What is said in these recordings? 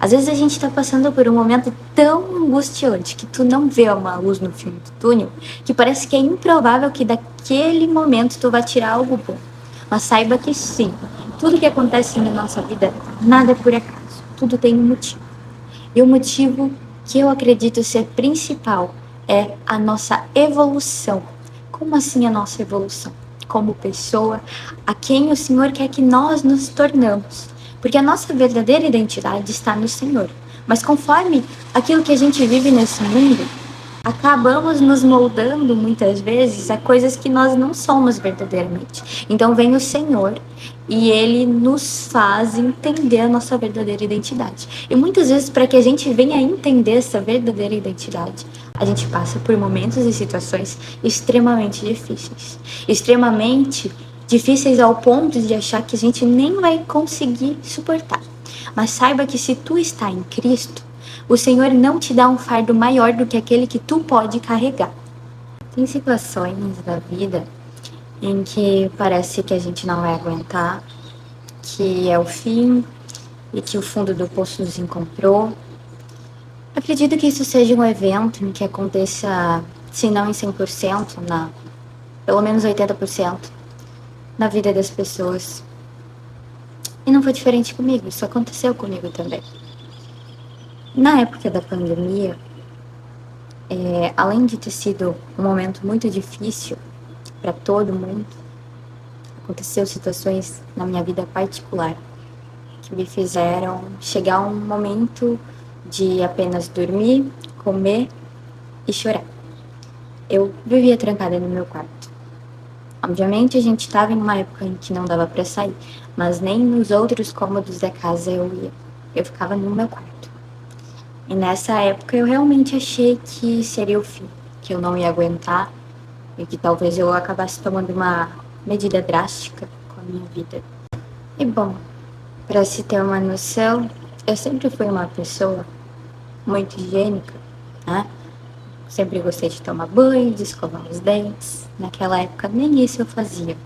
Às vezes a gente tá passando por um momento tão angustiante que tu não vê uma luz no fim do túnel, que parece que é improvável que daquele momento tu vai tirar algo bom. Mas saiba que sim, tudo que acontece na nossa vida, nada é por acaso, tudo tem um motivo. E o motivo que eu acredito ser principal é a nossa evolução. Como assim a nossa evolução? Como pessoa, a quem o Senhor quer que nós nos tornamos. Porque a nossa verdadeira identidade está no Senhor. Mas conforme aquilo que a gente vive nesse mundo, acabamos nos moldando muitas vezes a coisas que nós não somos verdadeiramente. Então vem o Senhor e ele nos faz entender a nossa verdadeira identidade. E muitas vezes, para que a gente venha entender essa verdadeira identidade, a gente passa por momentos e situações extremamente difíceis. Extremamente difíceis ao ponto de achar que a gente nem vai conseguir suportar. Mas saiba que se tu está em Cristo, o Senhor não te dá um fardo maior do que aquele que tu pode carregar. Tem situações da vida em que parece que a gente não vai aguentar, que é o fim e que o fundo do poço nos encontrou. Acredito que isso seja um evento em que aconteça, se não em 100%, pelo menos 80% na vida das pessoas. E não foi diferente comigo, isso aconteceu comigo também. Na época da pandemia, além de ter sido um momento muito difícil para todo mundo, aconteceu situações na minha vida particular que me fizeram chegar a um momento de apenas dormir, comer e chorar. Eu vivia trancada no meu quarto. Obviamente a gente estava em uma época em que não dava para sair, mas nem nos outros cômodos da casa eu ia. Eu ficava no meu quarto. E nessa época eu realmente achei que seria o fim, que eu não ia aguentar e que talvez eu acabasse tomando uma medida drástica com a minha vida. E bom, para se ter uma noção, eu sempre fui uma pessoa muito higiênica, né? Sempre gostei de tomar banho, de escovar os dentes. Naquela época nem isso eu fazia.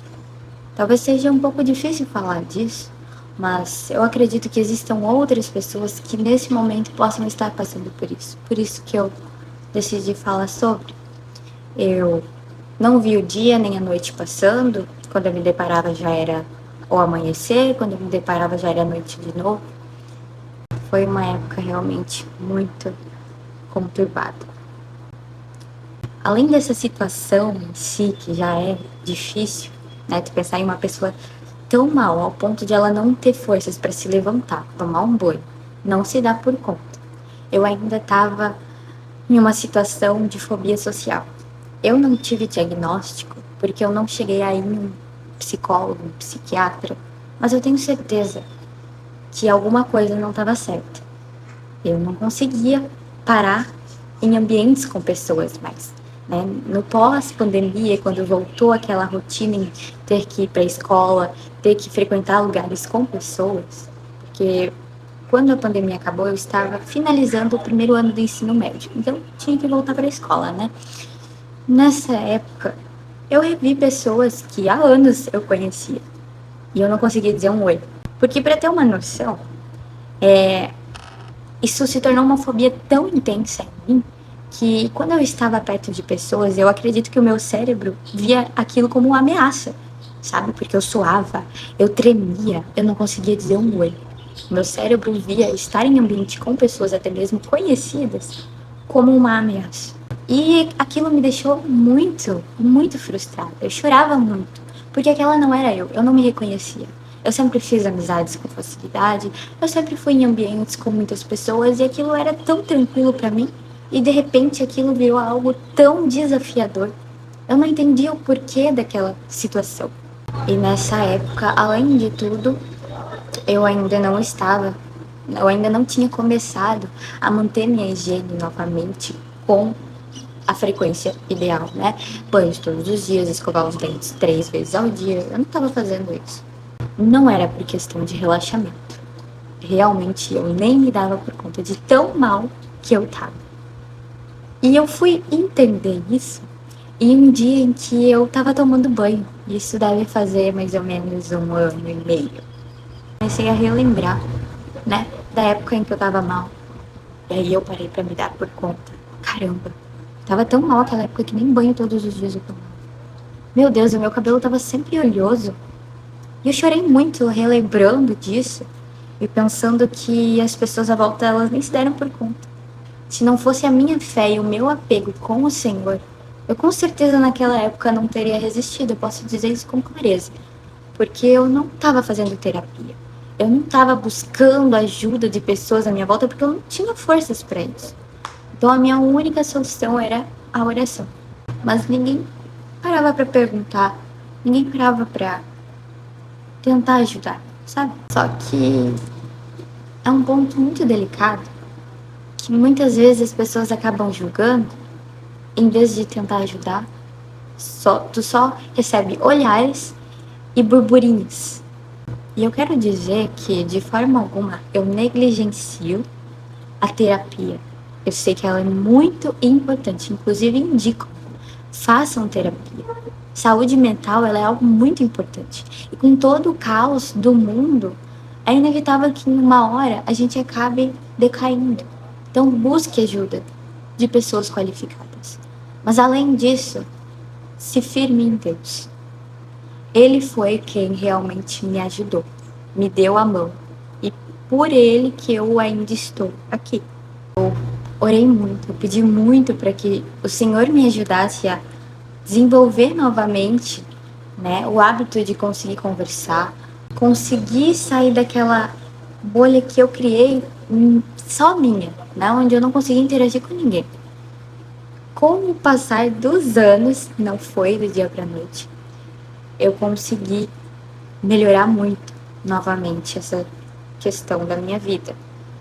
Talvez seja um pouco difícil falar disso, mas eu acredito que existam outras pessoas que nesse momento possam estar passando por isso. Por isso que eu decidi falar sobre. Eu não vi o dia nem a noite passando. Quando eu me deparava já era o amanhecer, quando eu me deparava já era a noite de novo. Foi uma época realmente muito conturbada. Além dessa situação em si, que já é difícil, né, de pensar em uma pessoa tão mal ao ponto de ela não ter forças para se levantar, tomar um banho, não se dá por conta. Eu ainda estava em uma situação de fobia social. Eu não tive diagnóstico porque eu não cheguei aí em um psicólogo, um psiquiatra, mas eu tenho certeza que alguma coisa não estava certa. Eu não conseguia parar em ambientes com pessoas mais. Né? No pós-pandemia, quando voltou aquela rotina em ter que ir para a escola, ter que frequentar lugares com pessoas, porque quando a pandemia acabou, eu estava finalizando o primeiro ano do ensino médio, então tinha que voltar para a escola, né? Nessa época, eu revi pessoas que há anos eu conhecia e eu não conseguia dizer um oi, porque para ter uma noção, isso se tornou uma fobia tão intensa em mim que quando eu estava perto de pessoas, eu acredito que o meu cérebro via aquilo como uma ameaça, sabe? Porque eu suava, eu tremia, eu não conseguia dizer um oi. Meu cérebro via estar em ambiente com pessoas até mesmo conhecidas como uma ameaça. E aquilo me deixou muito, muito frustrada. Eu chorava muito, porque aquela não era eu não me reconhecia. Eu sempre fiz amizades com facilidade, eu sempre fui em ambientes com muitas pessoas e aquilo era tão tranquilo para mim. E de repente aquilo virou algo tão desafiador. Eu não entendia o porquê daquela situação. E nessa época, além de tudo, eu ainda não tinha começado a manter minha higiene novamente com a frequência ideal, né? Banhos todos os dias, escovar os dentes 3 vezes ao dia. Eu não estava fazendo isso. Não era por questão de relaxamento. Realmente eu nem me dava por conta de tão mal que eu estava. E eu fui entender isso em um dia em que eu tava tomando banho. Isso deve fazer mais ou menos 1 ano e meio. Comecei a relembrar, né, da época em que eu tava mal. E aí eu parei pra me dar por conta. Caramba, tava tão mal aquela época que nem banho todos os dias eu tomava. Meu Deus, o meu cabelo tava sempre oleoso. E eu chorei muito relembrando disso e pensando que as pessoas à volta, elas nem se deram por conta. Se não fosse a minha fé e o meu apego com o Senhor, eu com certeza naquela época não teria resistido, eu posso dizer isso com clareza. Porque eu não estava fazendo terapia. Eu não estava buscando ajuda de pessoas à minha volta porque eu não tinha forças para isso. Então a minha única solução era a oração. Mas ninguém parava para perguntar, ninguém parava para tentar ajudar, sabe? Só que é um ponto muito delicado que muitas vezes as pessoas acabam julgando em vez de tentar ajudar. Tu só recebe olhares e burburinhos. E eu quero dizer que, de forma alguma, eu negligencio a terapia. Eu sei que ela é muito importante, inclusive indico, façam terapia. Saúde mental, ela é algo muito importante. E com todo o caos do mundo, é inevitável que em uma hora a gente acabe decaindo. Então busque ajuda de pessoas qualificadas. Mas além disso, se firme em Deus. Ele foi quem realmente me ajudou, me deu a mão. E por ele que eu ainda estou aqui. Eu orei muito, eu pedi muito para que o Senhor me ajudasse a desenvolver novamente, né, o hábito de conseguir conversar, conseguir sair daquela bolha que eu criei só minha, né, onde eu não conseguia interagir com ninguém. Com o passar dos anos, não foi do dia para noite, eu consegui melhorar muito novamente essa questão da minha vida.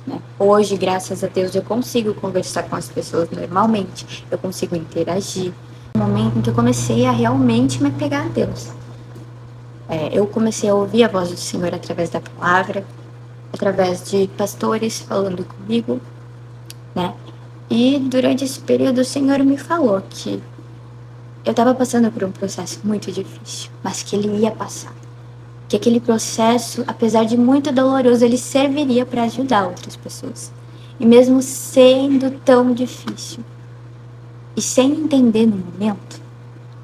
Né? Hoje, graças a Deus, eu consigo conversar com as pessoas normalmente, eu consigo interagir. No momento em que eu comecei a realmente me apegar a Deus. Eu comecei a ouvir a voz do Senhor através da palavra, através de pastores falando comigo, né? E durante esse período o Senhor me falou que eu estava passando por um processo muito difícil, mas que ele ia passar. Que aquele processo, apesar de muito doloroso, ele serviria para ajudar outras pessoas. E mesmo sendo tão difícil, e sem entender no momento,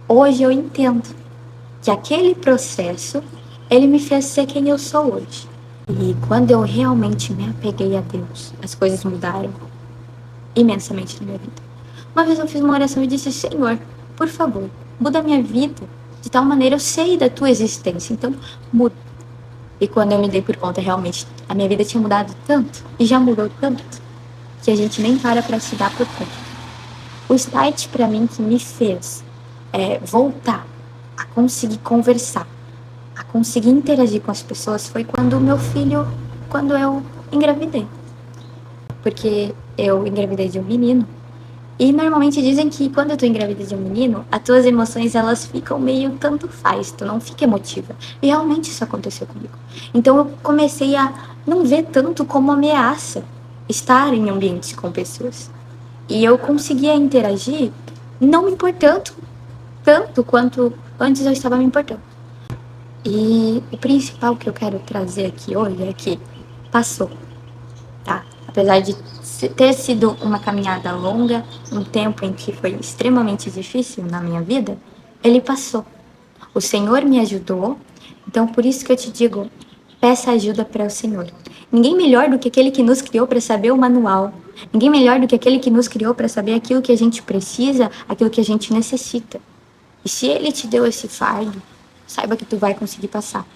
hoje eu entendo que aquele processo, ele me fez ser quem eu sou hoje. E quando eu realmente me apeguei a Deus, as coisas mudaram imensamente na minha vida. Uma vez eu fiz uma oração e disse: Senhor, por favor, muda a minha vida. De tal maneira eu sei da tua existência, então muda. E quando eu me dei por conta, realmente, a minha vida tinha mudado tanto, e já mudou tanto, que a gente nem para se dar por conta. O start para mim que me fez voltar a conseguir conversar, a conseguir interagir com as pessoas foi quando eu engravidei. Porque eu engravidei de um menino. E normalmente dizem que quando tu engravida de um menino, as tuas emoções elas ficam meio tanto faz, tu não fica emotiva. E realmente isso aconteceu comigo. Então eu comecei a não ver tanto como ameaça estar em ambientes com pessoas. E eu conseguia interagir não me importando tanto quanto antes eu estava me importando. E o principal que eu quero trazer aqui hoje é que passou, tá? Apesar de ter sido uma caminhada longa, um tempo em que foi extremamente difícil na minha vida, ele passou. O Senhor me ajudou, então por isso que eu te digo, peça ajuda para o Senhor. Ninguém melhor do que aquele que nos criou para saber o manual. Ninguém melhor do que aquele que nos criou para saber aquilo que a gente precisa, aquilo que a gente necessita. E se ele te deu esse fardo, saiba que tu vai conseguir passar,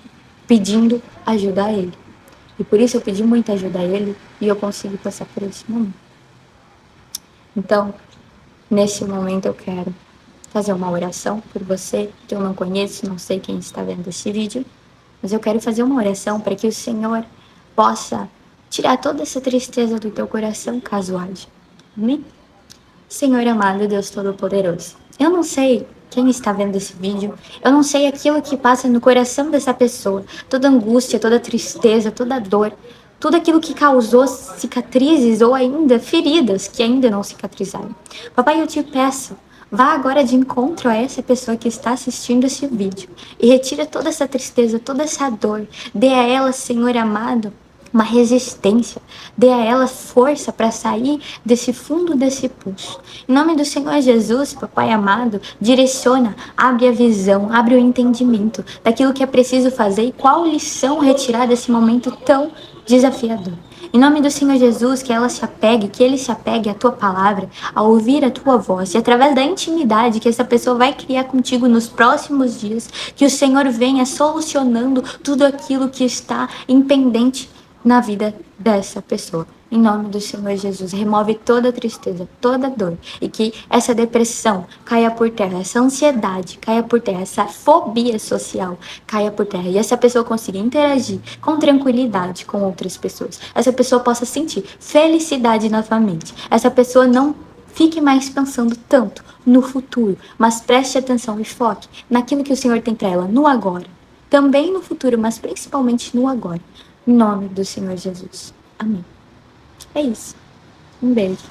pedindo ajuda a ele. E por isso eu pedi muita ajuda a ele e eu consegui passar por esse momento. Então, nesse momento eu quero fazer uma oração por você, que eu não conheço, não sei quem está vendo esse vídeo, mas eu quero fazer uma oração para que o Senhor possa tirar toda essa tristeza do teu coração, caso haja. Amém? Senhor amado, Deus Todo-Poderoso, eu não sei quem está vendo esse vídeo, eu não sei aquilo que passa no coração dessa pessoa, toda angústia, toda tristeza, toda dor, tudo aquilo que causou cicatrizes ou ainda feridas que ainda não cicatrizaram. Papai, eu te peço, vá agora de encontro a essa pessoa que está assistindo esse vídeo e retira toda essa tristeza, toda essa dor, dê a ela, Senhor amado, uma resistência, dê a ela força para sair desse fundo desse poço. Em nome do Senhor Jesus, papai amado, direciona, abre a visão, abre o entendimento daquilo que é preciso fazer e qual lição retirar desse momento tão desafiador. Em nome do Senhor Jesus, que ela se apegue, que ele se apegue à tua palavra, a ouvir a tua voz, e através da intimidade que essa pessoa vai criar contigo nos próximos dias, que o Senhor venha solucionando tudo aquilo que está impendente na vida dessa pessoa. Em nome do Senhor Jesus, remove toda tristeza, toda dor, e que essa depressão caia por terra, essa ansiedade caia por terra, essa fobia social caia por terra, e essa pessoa consiga interagir com tranquilidade com outras pessoas. Essa pessoa possa sentir felicidade novamente. Essa pessoa não fique mais pensando tanto no futuro, mas preste atenção e foque naquilo que o Senhor tem para ela no agora. Também no futuro, mas principalmente no agora. Em nome do Senhor Jesus. Amém. É isso. Um beijo.